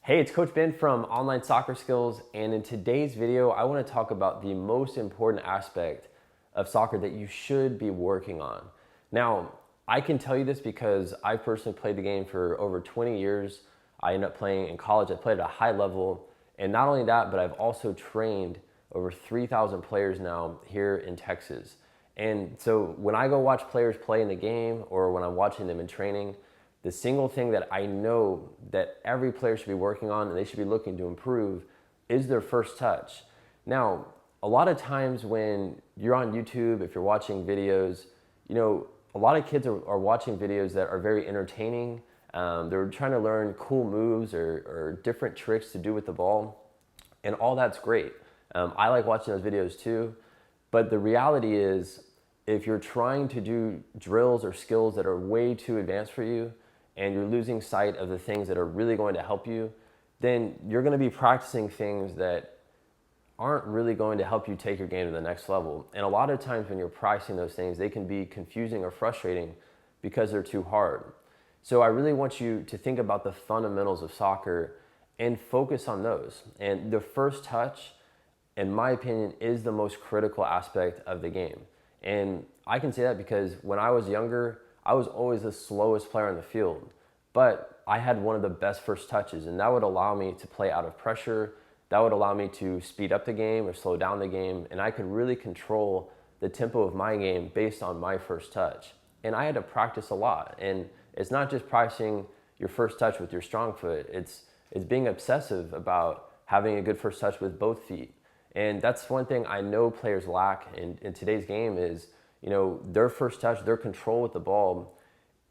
Hey, it's Coach Ben from Online Soccer Skills, and in today's video, I want to talk about the most important aspect of soccer that you should be working on. Now, I can tell you this because I personally played the game for over 20 years. I ended up playing in college. I played at a high level, and not only that, but I've also trained over 3,000 players now here in Texas. And so when I go watch players play in the game or when I'm watching them in training, the single thing that I know that every player should be working on and they should be looking to improve is their first touch. Now, a lot of times when you're on YouTube, if you're watching videos, a lot of kids are watching videos that are very entertaining. They're trying to learn cool moves or different tricks to do with the ball, and all that's great. I like watching those videos too, but the reality is, if you're trying to do drills or skills that are way too advanced for you, and you're losing sight of the things that are really going to help you, then you're going to be practicing things that aren't really going to help you take your game to the next level. And a lot of times when you're practicing those things, they can be confusing or frustrating because they're too hard. So I really want you to think about the fundamentals of soccer and focus on those. And the first touch, in my opinion, is the most critical aspect of the game. And I can say that because when I was younger, I was always the slowest player on the field, but I had one of the best first touches, and that would allow me to play out of pressure. That would allow me to speed up the game or slow down the game, and I could really control the tempo of my game based on my first touch. And I had to practice a lot, and it's not just practicing your first touch with your strong foot, it's being obsessive about having a good first touch with both feet. And that's one thing I know players lack in today's game is, their first touch, their control with the ball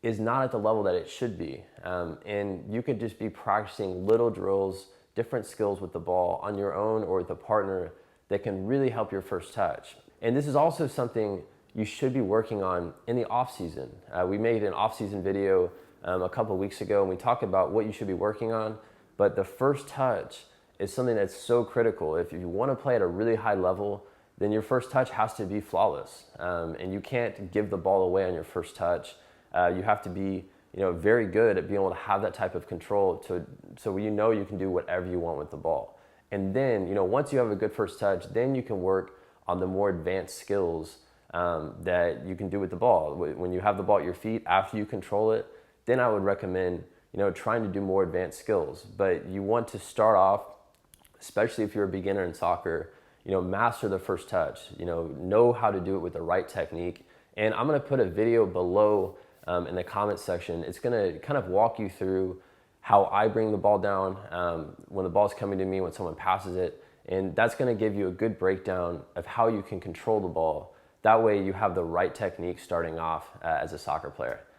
is not at the level that it should be. And you could just be practicing little drills, different skills with the ball on your own or with a partner that can really help your first touch. And this is also something you should be working on in the off season. We made an off season video a couple of weeks ago, and we talked about what you should be working on. But the first touch is something that's so critical. If you want to play at a really high level, then your first touch has to be flawless. And you can't give the ball away on your first touch. You have to be very good at being able to have that type of control so you can do whatever you want with the ball. And then, once you have a good first touch, then you can work on the more advanced skills that you can do with the ball. When you have the ball at your feet, after you control it, then I would recommend trying to do more advanced skills. But you want to start off, especially if you're a beginner in soccer, master the first touch, know how to do it with the right technique. And I'm going to put a video below in the comment section. It's going to kind of walk you through how I bring the ball down when the ball's coming to me, when someone passes it. And that's going to give you a good breakdown of how you can control the ball. That way you have the right technique starting off as a soccer player.